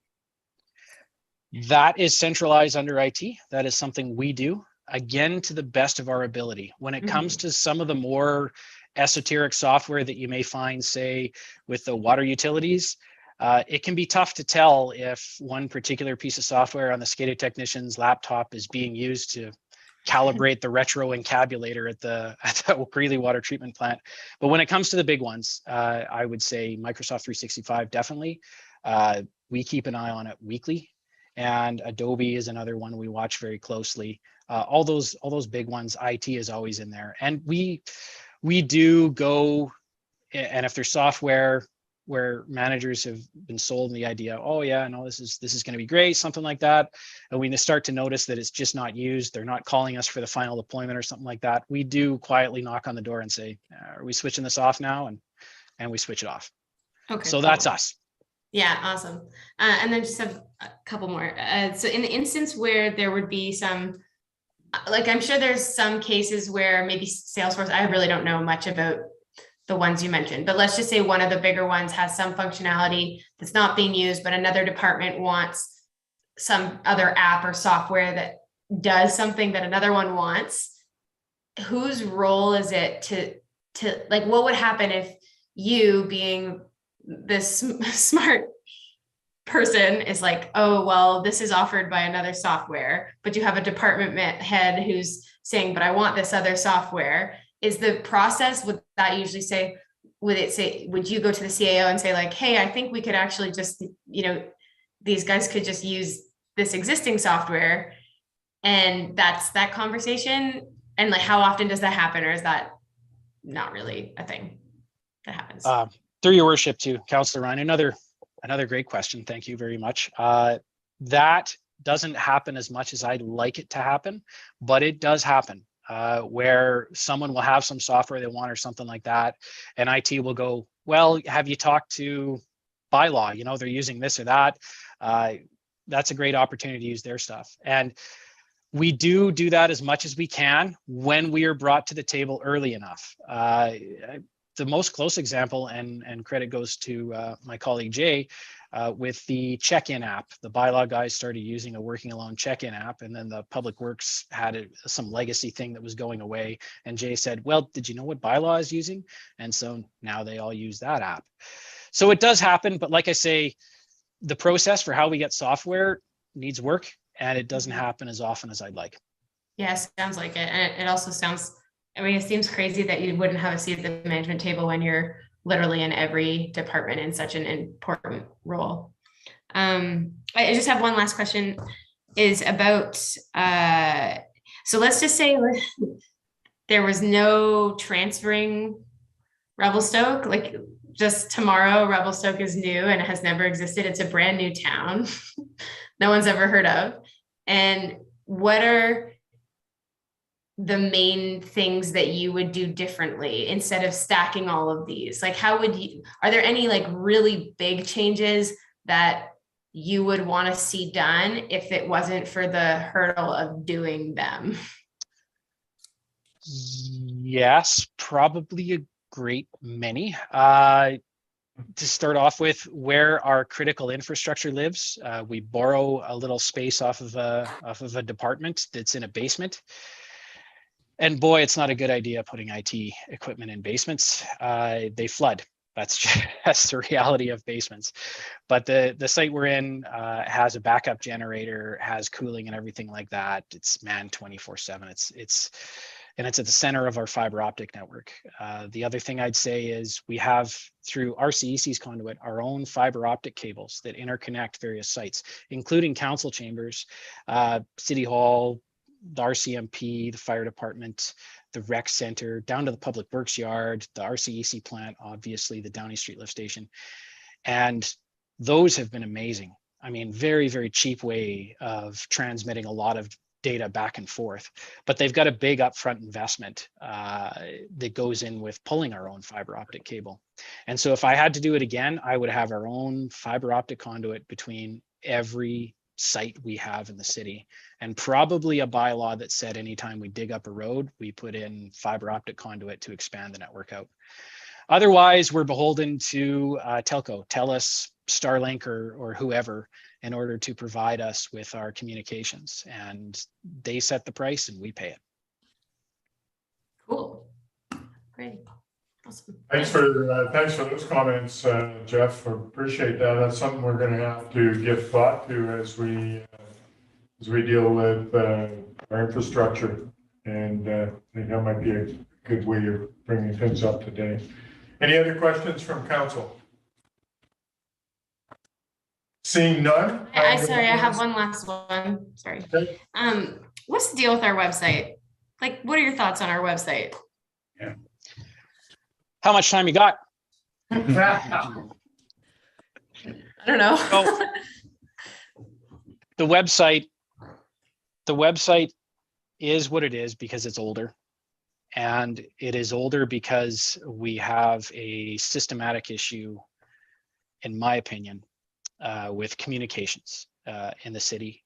That is centralized under IT. That is something we do, again, to the best of our ability. When it comes to some of the more esoteric software that you may find, say, with the water utilities, it can be tough to tell if one particular piece of software on the SCADA technician's laptop is being used to calibrate the retro encabulator at the Greeley water treatment plant. But when it comes to the big ones, I would say Microsoft 365, definitely. We keep an eye on it weekly, and Adobe is another one we watch very closely. All those big ones, IT is always in there. And we do go, and if there's software where managers have been sold the idea, oh yeah, no, this is going to be great, something like that, and we start to notice that it's just not used, they're not calling us for the final deployment or something like that, we do quietly knock on the door and say, are we switching this off now? And we switch it off. Okay, so cool. That's us. Yeah, awesome. And then just have a couple more. So in the instance where there would be some, like I'm sure there's some cases where maybe Salesforce, I really don't know much about the ones you mentioned, but let's just say one of the bigger ones has some functionality that's not being used, but another department wants some other app or software that does something that another one wants. Whose role is it to like, what would happen if you, being this smart person, is like, oh, well, this is offered by another software, but you have a department head who's saying, but I want this other software. Is the process, would that usually say, would you go to the CAO and say like, hey, I think we could actually just, these guys could just use this existing software, and that's that conversation? And like, how often does that happen, or is that not really a thing that happens? Through your worship to Councillor Ryan, another great question. Thank you very much. That doesn't happen as much as I'd like it to happen, but it does happen. Where someone will have some software they want or something like that, and IT will go, well, have you talked to BYLAWS? They're using this or that. That's a great opportunity to use their stuff. And We do that as much as we can when we are brought to the table early enough. The most close example, and credit goes to my colleague Jay, with the check-in app. The bylaw guys started using a working alone check-in app, and then the Public Works had some legacy thing that was going away. And Jay said, well, did you know what bylaw is using? And so now they all use that app. So it does happen, but like I say, the process for how we get software needs work, and it doesn't happen as often as I'd like. Yeah, sounds like it. And it also sounds, I mean, it seems crazy that you wouldn't have a seat at the management table when you're literally in every department in such an important role. I just have one last question, is about, so let's just say there was no transferring Revelstoke, like just tomorrow Revelstoke is new and it has never existed. It's a brand new town no one's ever heard of. And what are the main things that you would do differently instead of stacking all of these? Like, how would you, are there any like really big changes that you would want to see done if it wasn't for the hurdle of doing them? Yes, probably a great many. To start off with, where our critical infrastructure lives, we borrow a little space off of a department that's in a basement. And boy, it's not a good idea putting IT equipment in basements. They flood. That's the reality of basements. But the site we're in has a backup generator, has cooling and everything like that. It's manned 24/7. And it's at the center of our fiber optic network. The other thing I'd say is we have, through RCEC's conduit, our own fiber optic cables that interconnect various sites, including council chambers, City Hall, the RCMP, the fire department, the rec center, down to the Public Works yard, the RCEC plant, obviously the Downey Street lift station. And those have been amazing. I mean, very, very cheap way of transmitting a lot of data back and forth, but they've got a big upfront investment that goes in with pulling our own fiber optic cable. And so if I had to do it again, I would have our own fiber optic conduit between every site we have in the city, and probably a bylaw that said anytime we dig up a road, we put in fiber optic conduit to expand the network out. Otherwise, we're beholden to telco, TELUS, Starlink, or whoever, in order to provide us with our communications, and they set the price and we pay it. Cool. Great. Awesome. Thanks for those comments, Jeff. Appreciate that. That's something we're going to have to give thought to as we deal with our infrastructure, and I think that might be a good way of bringing things up to date. Any other questions from council? Seeing none. Sorry, I have one last one. Sorry. Okay. What's the deal with our website? Like, what are your thoughts on our website? Yeah. How much time you got? I don't know. Oh, the website is what it is because it's older. And it is older because we have a systematic issue, in my opinion, with communications in the city.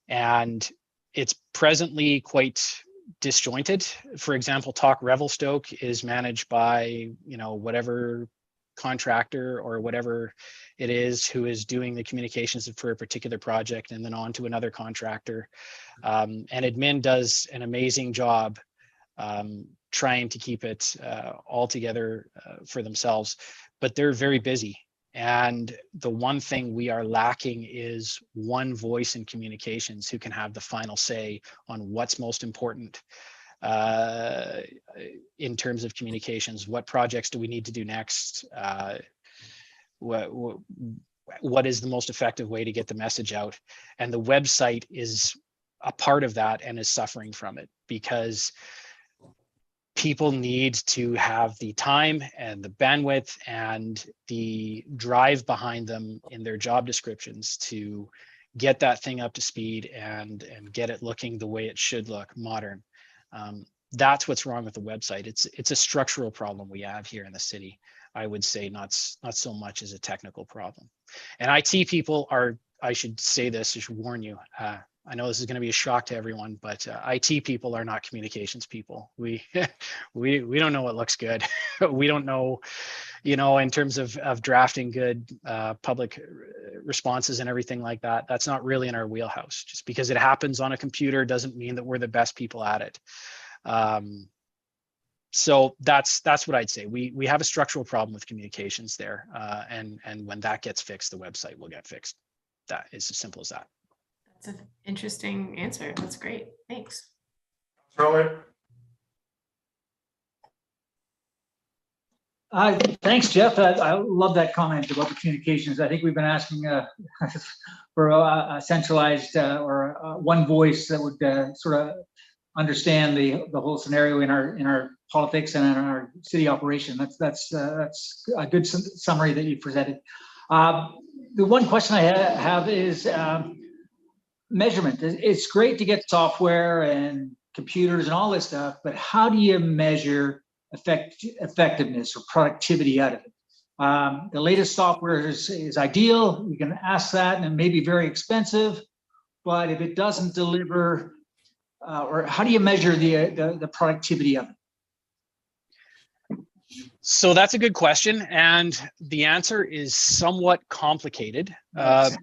And it's presently quite disjointed. For example, Talk Revelstoke is managed by, whatever contractor or whatever it is who is doing the communications for a particular project, and then on to another contractor. And admin does an amazing job trying to keep it all together for themselves, but they're very busy. And the one thing we are lacking is one voice in communications who can have the final say on what's most important in terms of communications. What projects do we need to do next? What is the most effective way to get the message out? And the website is a part of that and is suffering from it, because people need to have the time and the bandwidth and the drive behind them in their job descriptions to get that thing up to speed and get it looking the way it should look, modern. That's what's wrong with the website. It's a structural problem we have here in the city. I would say not so much as a technical problem. And IT people are, I should say this, I should warn you, I know this is going to be a shock to everyone, but IT people are not communications people. We we don't know what looks good. We don't know, you know, in terms of drafting good public responses and everything like that. That's not really in our wheelhouse. Just because it happens on a computer doesn't mean that we're the best people at it. So that's what I'd say. We have a structural problem with communications there, and when that gets fixed, the website will get fixed. That is as simple as that. That's an interesting answer. That's great. Thanks. Charlie? Thanks, Jeff. I love that comment about the communications. I think we've been asking for a centralized or one voice that would sort of understand the whole scenario in our politics and in our city operation. That's a good summary that you presented. The one question I have is measurement. It's great to get software and computers and all this stuff, but how do you measure effectiveness or productivity out of it? The latest software is ideal. We can ask that, and it may be very expensive, but if it doesn't deliver, or how do you measure the productivity of it? So that's a good question, and the answer is somewhat complicated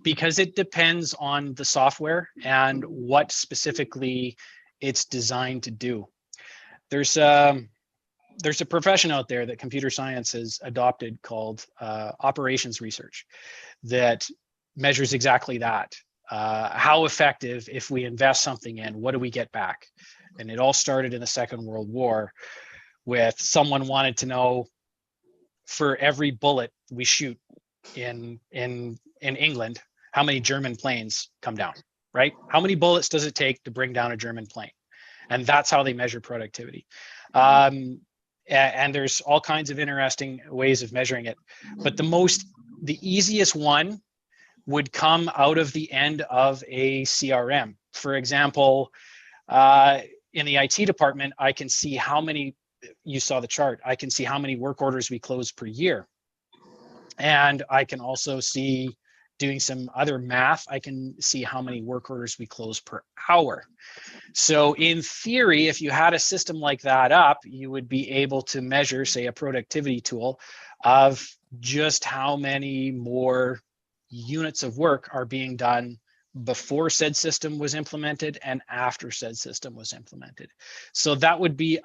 because it depends on the software and what specifically it's designed to do. There's a profession out there that computer science has adopted called operations research that measures exactly that. How effective, if we invest something in, what do we get back? And it all started in the Second World War with someone wanted to know, for every bullet we shoot in England, how many German planes come down, right? How many bullets does it take to bring down a German plane? And that's how they measure productivity. And there's all kinds of interesting ways of measuring it. But the easiest one would come out of the end of a CRM. For example, in the IT department, I can see how many, you saw the chart, I can see how many work orders we close per year. And I can also see, doing some other math, I can see how many work orders we close per hour. So in theory, if you had a system like that up, you would be able to measure, say, a productivity tool of just how many more units of work are being done before said system was implemented and after said system was implemented. So that would be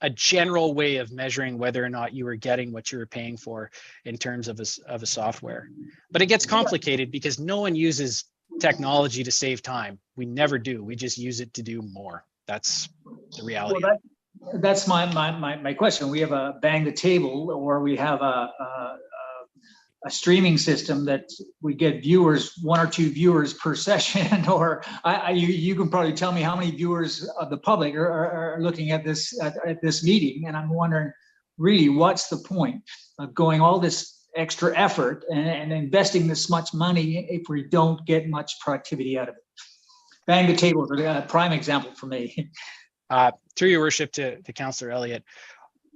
a general way of measuring whether or not you were getting what you were paying for in terms of a software. But it gets complicated because no one uses technology to save time. We never do. We just use it to do more. That's the reality. Well, that's my question. We have a bang the table, or we have a streaming system that we get viewers, 1 or 2 viewers per session, or you can probably tell me how many viewers of the public are looking at this meeting. And I'm wondering, really, what's the point of going all this extra effort and investing this much money if we don't get much productivity out of it? Bang the table is a prime example for me. Through your worship to Councillor Elliott,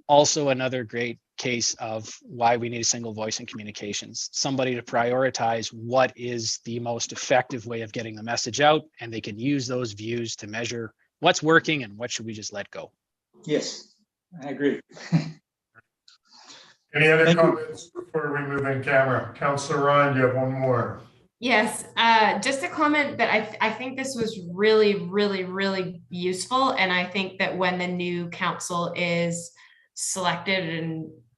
also another great case of why we need a single voice in communications, somebody to prioritize what is the most effective way of getting the message out, and they can use those views to measure what's working and what should we just let go. Yes, I agree. Any other comments before we move in camera? Councillor Ryan, you have one more. Yes, just a comment that I think this was really, really, really useful. And I think that when the new council is selected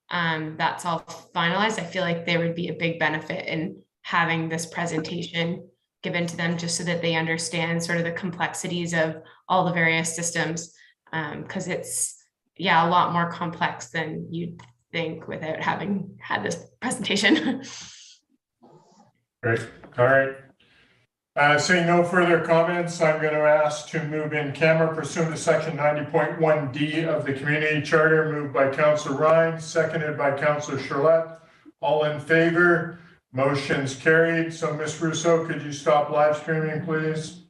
and that's all finalized, I feel like there would be a big benefit in having this presentation given to them just so that they understand sort of the complexities of all the various systems, because it's, yeah, a lot more complex than you'd think without having had this presentation. Great. All right. Seeing no further comments, I'm going to ask to move in camera pursuant to section 90.1D of the community charter, moved by Councillor Ryan, seconded by Councillor Charlotte. All in favor? Motion's carried. So Ms. Rousseau, could you stop live streaming, please?